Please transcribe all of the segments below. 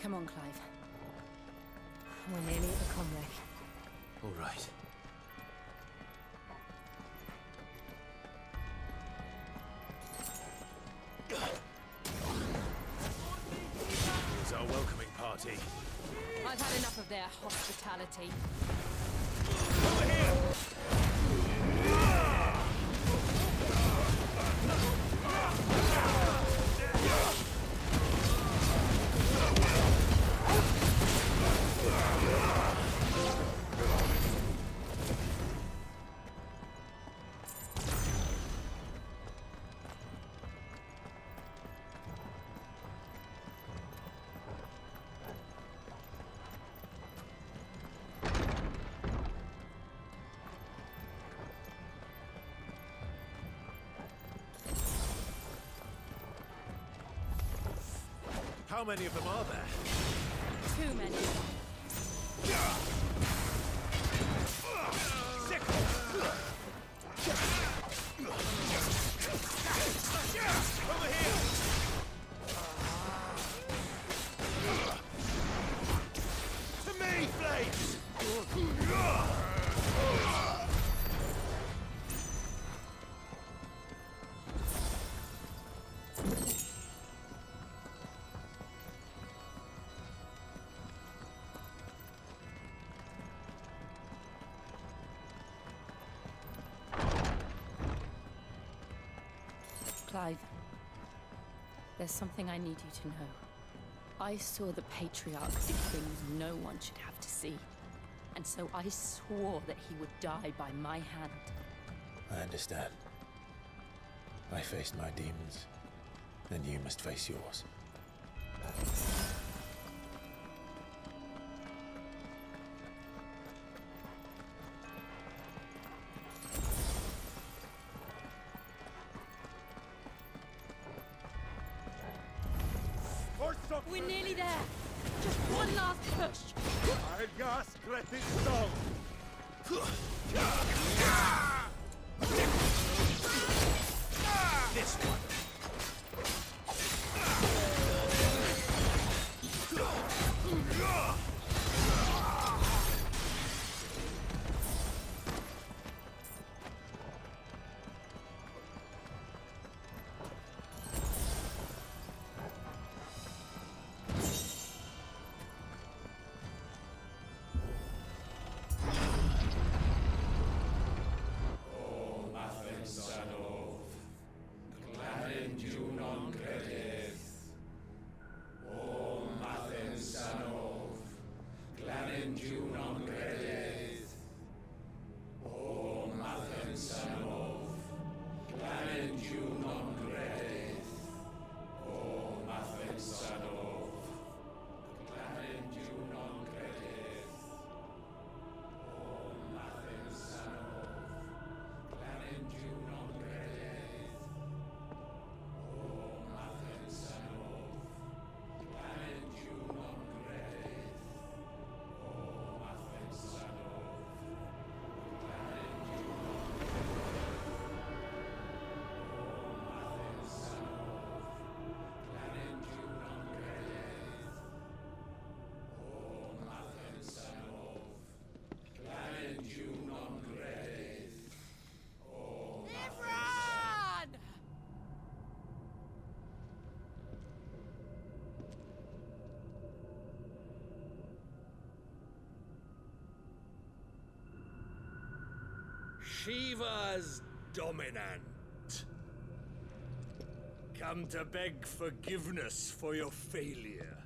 Come on, Clive. We're nearly at the comwreck. All right. Here's our welcoming party. I've had enough of their hospitality. Over here! How many of them are there? Too many. Over here! To me, Flames! Clive, there's something I need you to know. I saw the Patriarch see things no one should have to see. And so I swore that he would die by my hand. I understand. I faced my demons, and you must face yours. We're nearly there. Just one last push. I'll gasp let it song. This one. Shiva's dominant. Come to beg forgiveness for your failure.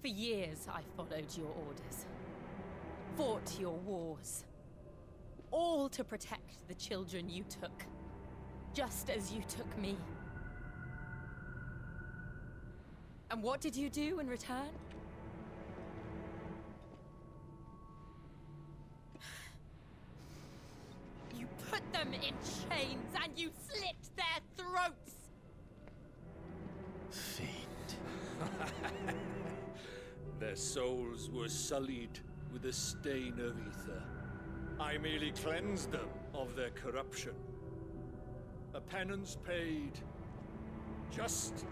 For years, I followed your orders. Fought your wars. All to protect the children you took. Just as you took me. And what did you do in return? You put them in chains and you slit their throats! Fiend. Their souls were sullied with a stain of ether. I merely cleansed them of their corruption. A penance paid, just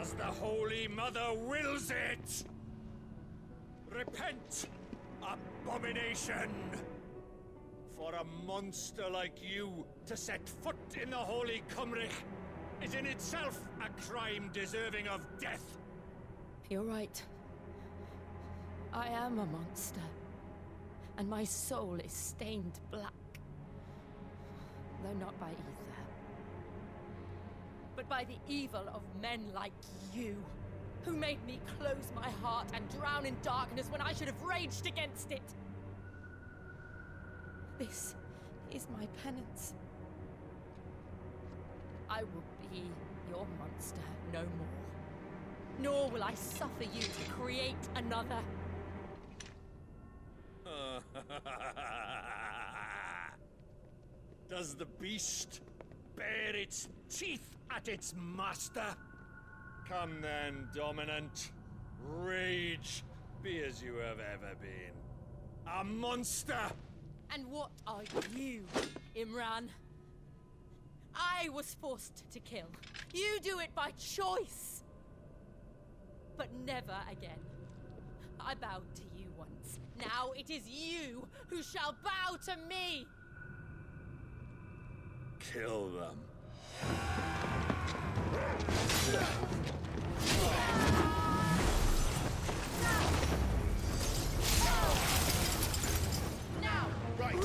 as the Holy Mother wills it! Repent, abomination! For a monster like you to set foot in the Holy Cymric is in itself a crime deserving of death. You're right. I am a monster. And my soul is stained black. Though not by ether. But by the evil of men like you, who made me close my heart and drown in darkness when I should have raged against it. This is my penance. I will be your monster no more. Nor will I suffer you to create another. Does the beast bare its teeth at its master? Come then, Dominant. Rage, be as you have ever been. A monster! And what are you, Imran? I was forced to kill. You do it by choice. But never again. I bowed to you once. Now it is you who shall bow to me! Kill them. Now! Right.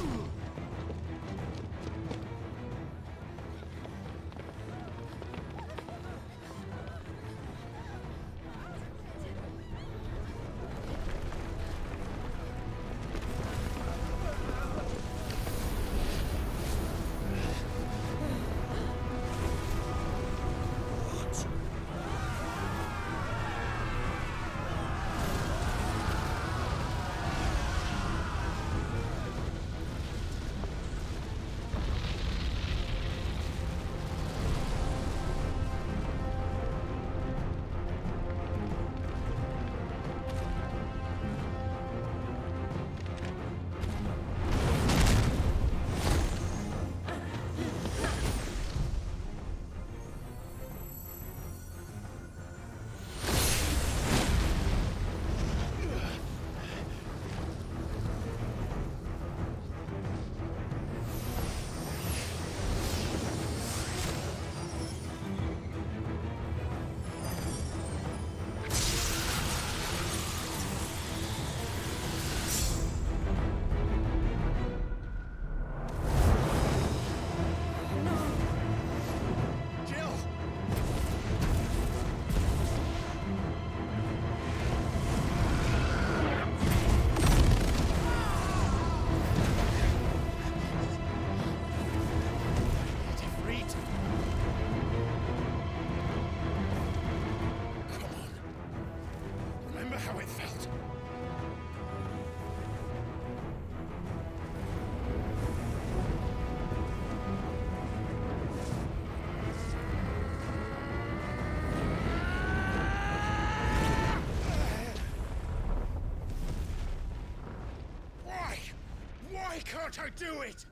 Can't I do it?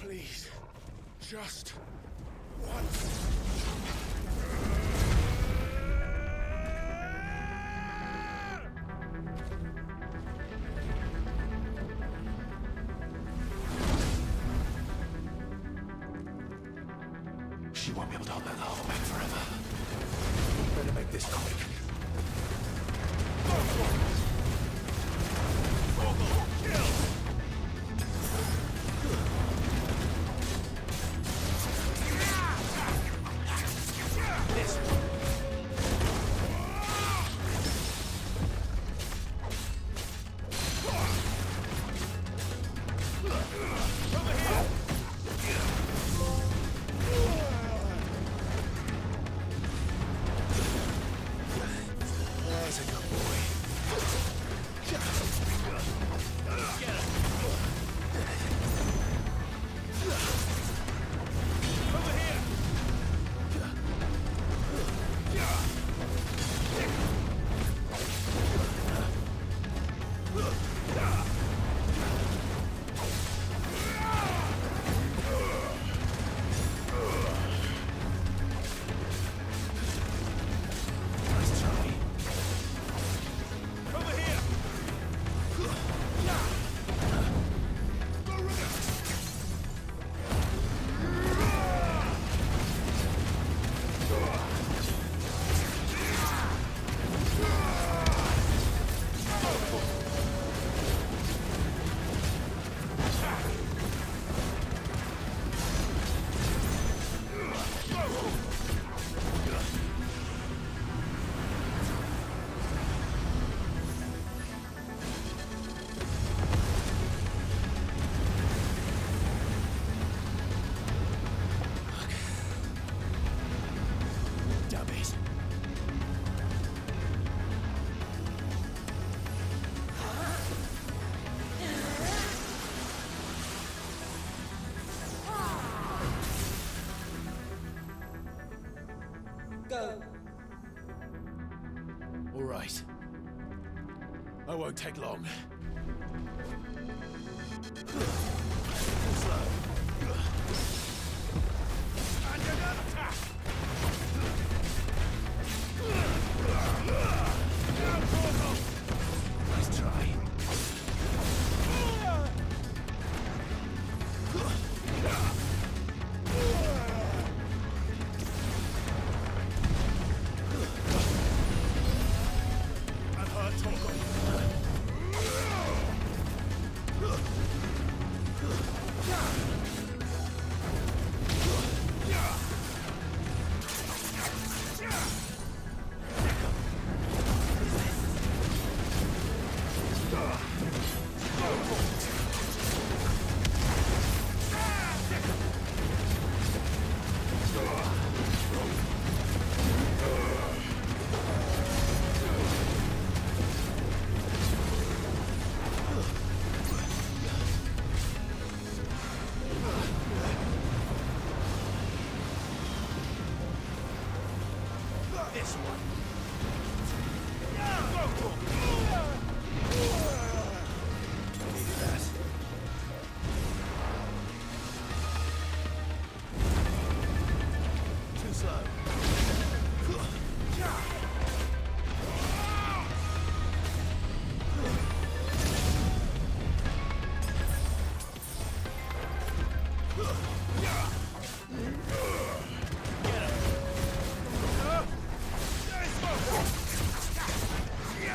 Please, just once. She won't be able to hold that lava back forever. Better make this quick. I won't take long. And another attack! Now, Portal! Nice try. And her Torgal. This one. Needed that. Too slow.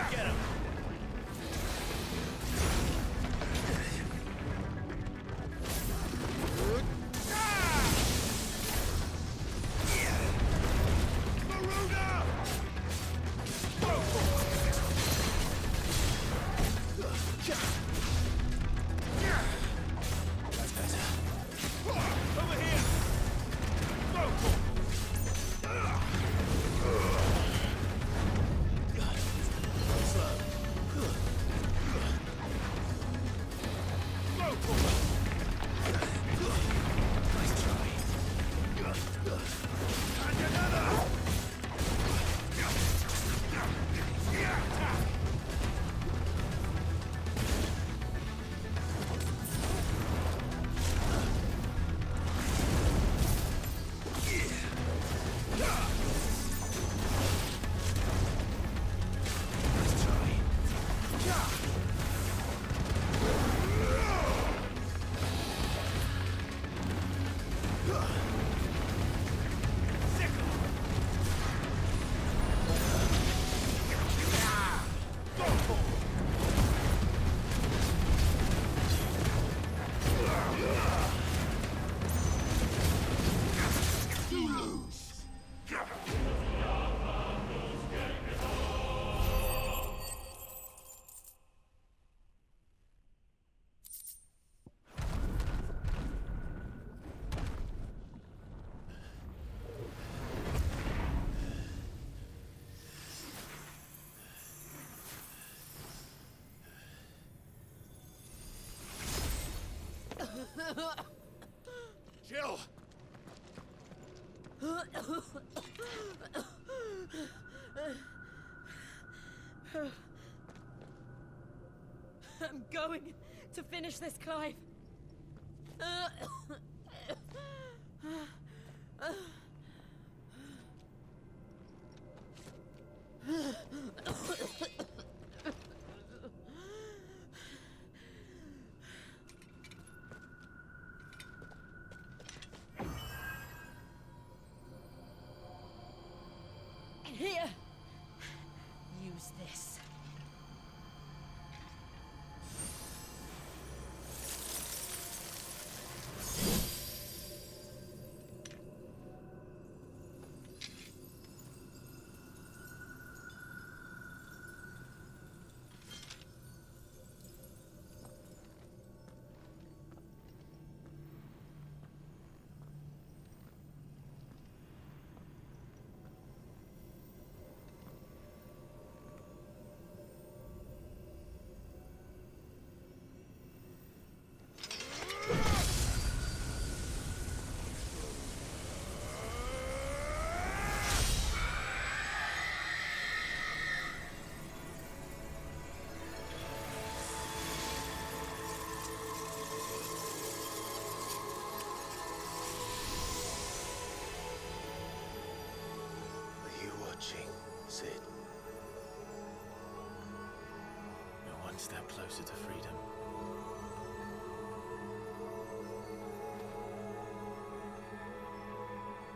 Get him! That's better. Over here! Nice try. And another! Nice try. Jill! I'm going to finish this, Clive. Here. Use this. step closer to freedom.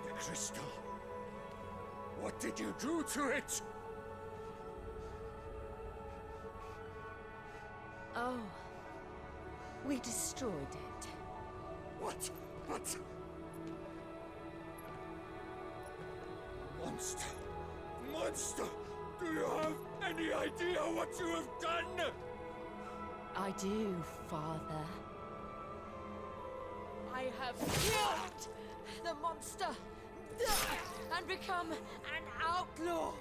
The crystal. What did you do to it? Oh. We destroyed it. What? What? Monster! Monster! Do you have any idea what you have done? I do, Father. I have killed the monster and become an outlaw.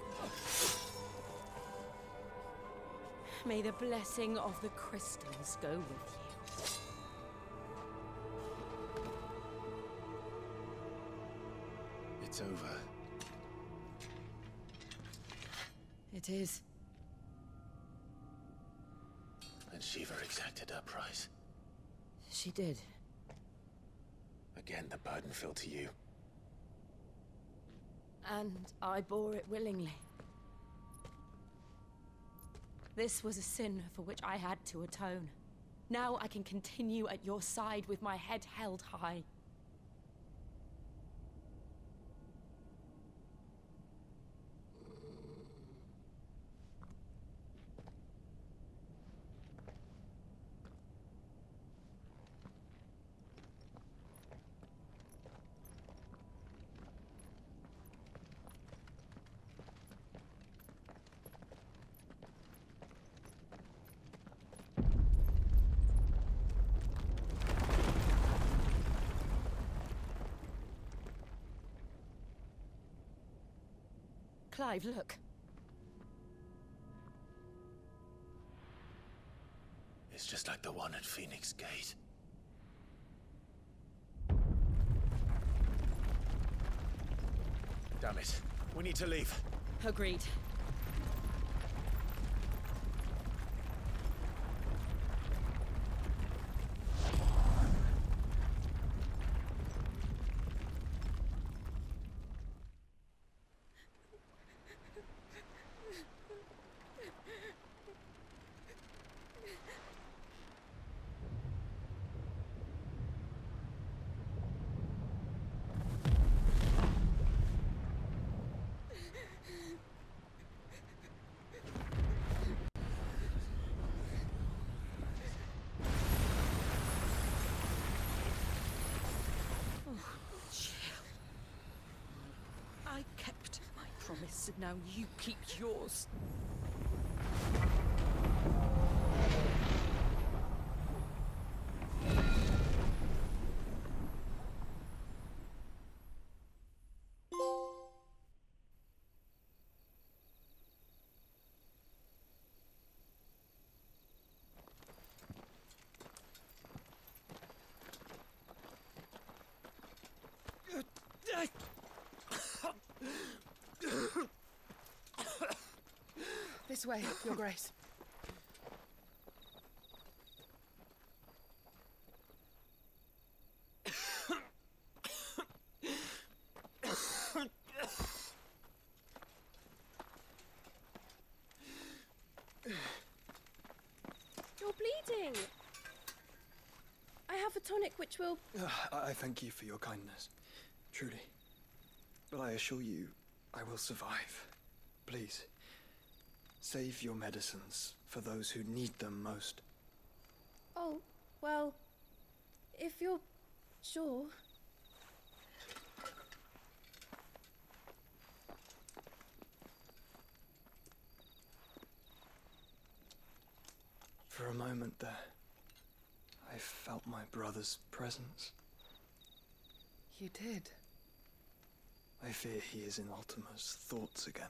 May the blessing of the crystals go with you. It's over. It is. And Shiva exacted her price. She did. Again, the burden fell to you. And I bore it willingly. This was a sin for which I had to atone. Now I can continue at your side with my head held high. Clive, look. It's just like the one at Phoenix Gate. Damn it. We need to leave. Agreed. I kept my promise, and now you keep yours. This way, Your Grace. You're bleeding. I have a tonic which will... I thank you for your kindness, truly. But I assure you, I will survive. Please, save your medicines for those who need them most. Oh, well, if you're sure. For a moment there, I felt my brother's presence. You did? I fear he is in Ultima's thoughts again.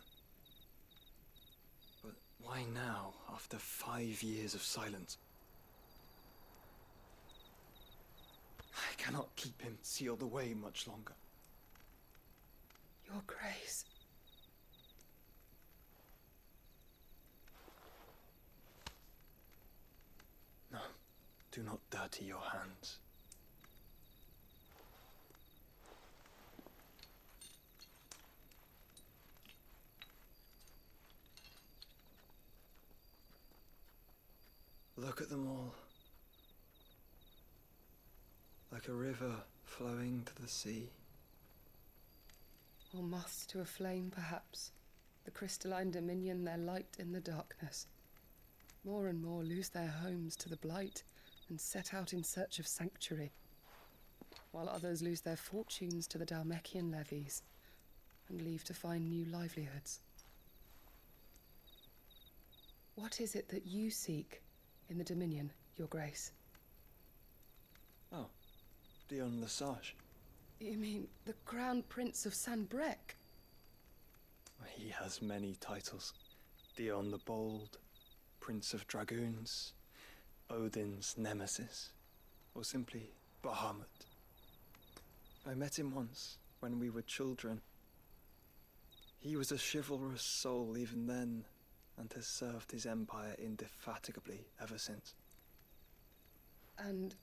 But why now, after 5 years of silence? I cannot keep him sealed away much longer. Your Grace. No, do not dirty your hands. Look at them all. Like a river flowing to the sea. Or moths to a flame, perhaps. The crystalline dominion their light in the darkness. More and more lose their homes to the blight and set out in search of sanctuary, while others lose their fortunes to the Dhalmekian levies and leave to find new livelihoods. What is it that you seek in the Dominion, Your Grace? Oh, Dion Lesage. You mean the Crown Prince of Sanbreque? He has many titles. Dion the Bold, Prince of Dragoons, Odin's Nemesis, or simply Bahamut. I met him once, when we were children. He was a chivalrous soul even then, and has served his empire indefatigably ever since. And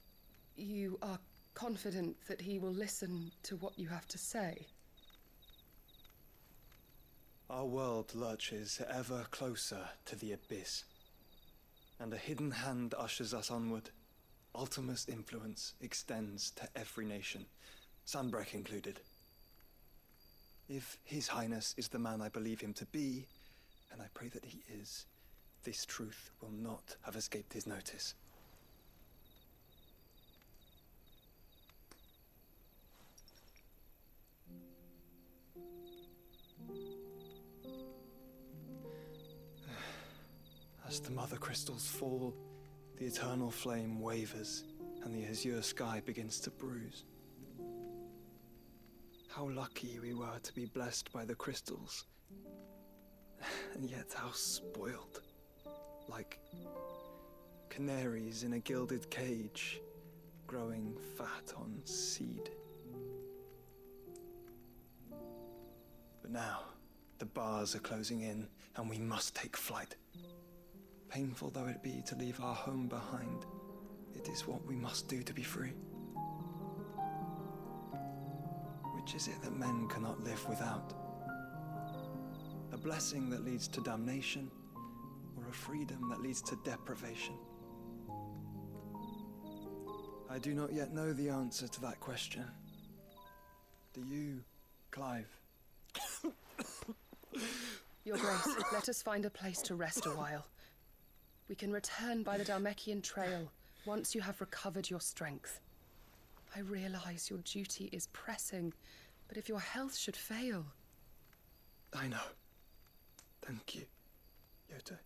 you are confident that he will listen to what you have to say? Our world lurches ever closer to the abyss, and a hidden hand ushers us onward. Ultima's influence extends to every nation, Sanbreque included. If His Highness is the man I believe him to be, and I pray that he is, this truth will not have escaped his notice. As the mother crystals fall, the eternal flame wavers, and the azure sky begins to bruise. How lucky we were to be blessed by the crystals, and yet how spoiled. Like canaries in a gilded cage, growing fat on seed. But now, the bars are closing in, and we must take flight. Painful though it be to leave our home behind, it is what we must do to be free. Which is it that men cannot live without? A blessing that leads to damnation, or a freedom that leads to deprivation? I do not yet know the answer to that question. Do you, Clive? Your Grace, let us find a place to rest a while. We can return by the Dhalmekian trail once you have recovered your strength. I realize your duty is pressing, but if your health should fail... I know. Thank you, Yote.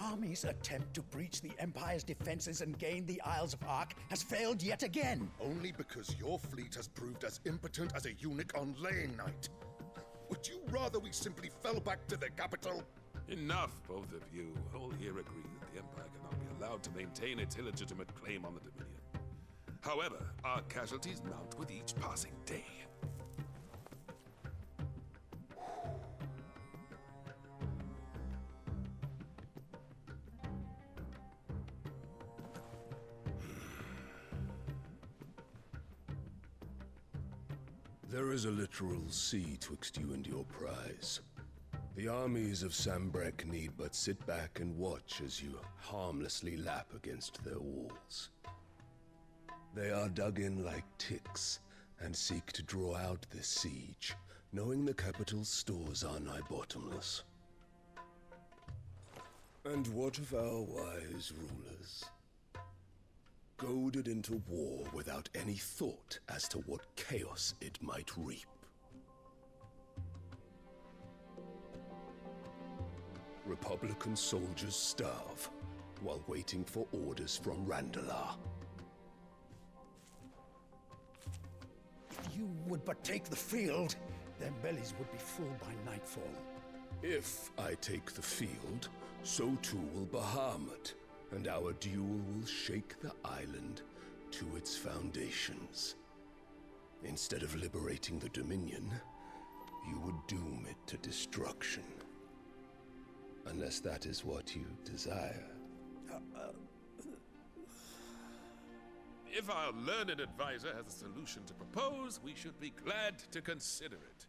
Army's attempt to breach the Empire's defenses and gain the Isles of Ark has failed yet again. Only because your fleet has proved as impotent as a eunuch on laying night. Would you rather we simply fell back to the capital? Enough, both of you. All here agree that the Empire cannot be allowed to maintain its illegitimate claim on the Dominion. However, our casualties mount with each passing day. There is a literal sea twixt you and your prize. The armies of Sanbreque need but sit back and watch as you harmlessly lap against their walls. They are dug in like ticks and seek to draw out this siege, knowing the capital's stores are nigh bottomless. And what of our wise rulers? Goaded into war without any thought as to what chaos it might reap. Republican soldiers starve while waiting for orders from Randalar. If you would but take the field, their bellies would be full by nightfall. If I take the field, so too will Bahamut, and our duel will shake the island to its foundations. Instead of liberating the Dominion, you would doom it to destruction. Unless that is what you desire. If our learned advisor has a solution to propose, we should be glad to consider it.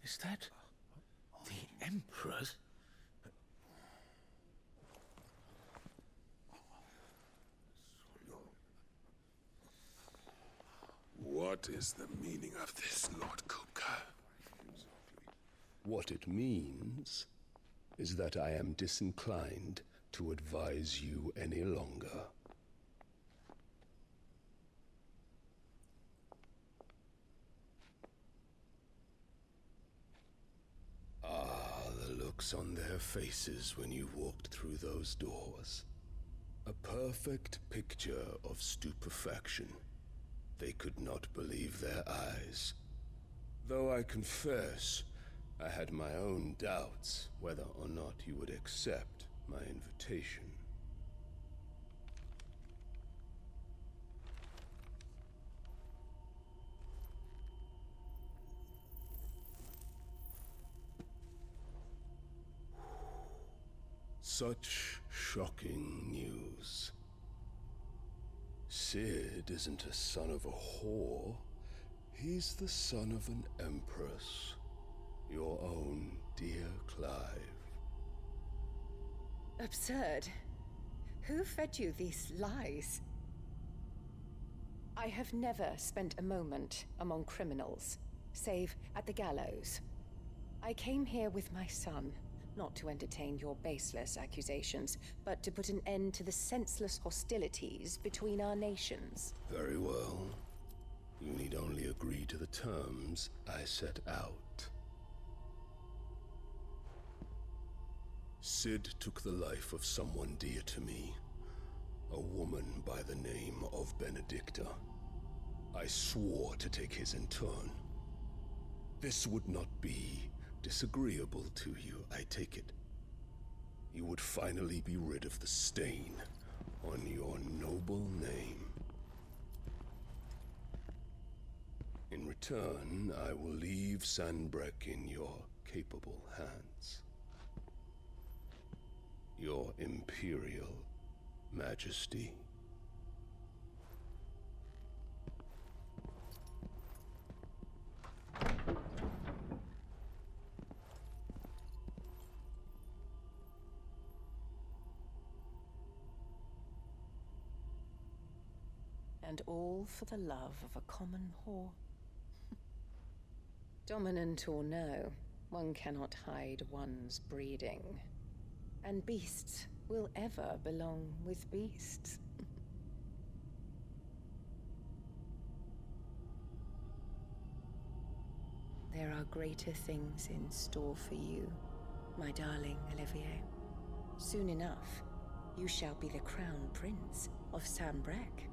Is that the Emperor's? What is the meaning of this, Lord Kupka? What it means is that I am disinclined to advise you any longer. The looks on their faces when you walked through those doors. A perfect picture of stupefaction. They could not believe their eyes. Though I confess, I had my own doubts whether or not you would accept my invitation. Such shocking news. Sid isn't a son of a whore. He's the son of an empress. Your own dear Clive. Absurd. Who fed you these lies? I have never spent a moment among criminals, save at the gallows. I came here with my son, not to entertain your baseless accusations, but to put an end to the senseless hostilities between our nations. Very well. You need only agree to the terms I set out. Sid took the life of someone dear to me, a woman by the name of Benedicta. I swore to take his in turn. This would not be disagreeable to you, I take it. You would finally be rid of the stain on your noble name. In return, I will leave Sanbreque in your capable hands. Your Imperial Majesty. And all for the love of a common whore. Dominant or no, one cannot hide one's breeding. And beasts will ever belong with beasts. There are greater things in store for you, my darling Olivier. Soon enough, you shall be the crown prince of Sanbreque.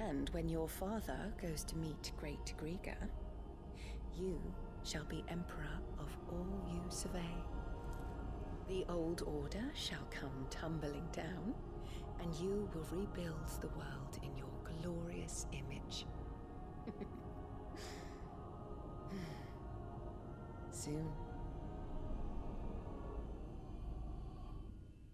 And when your father goes to meet Great Griga, you shall be emperor of all you survey. The old order shall come tumbling down, and you will rebuild the world in your glorious image. Soon.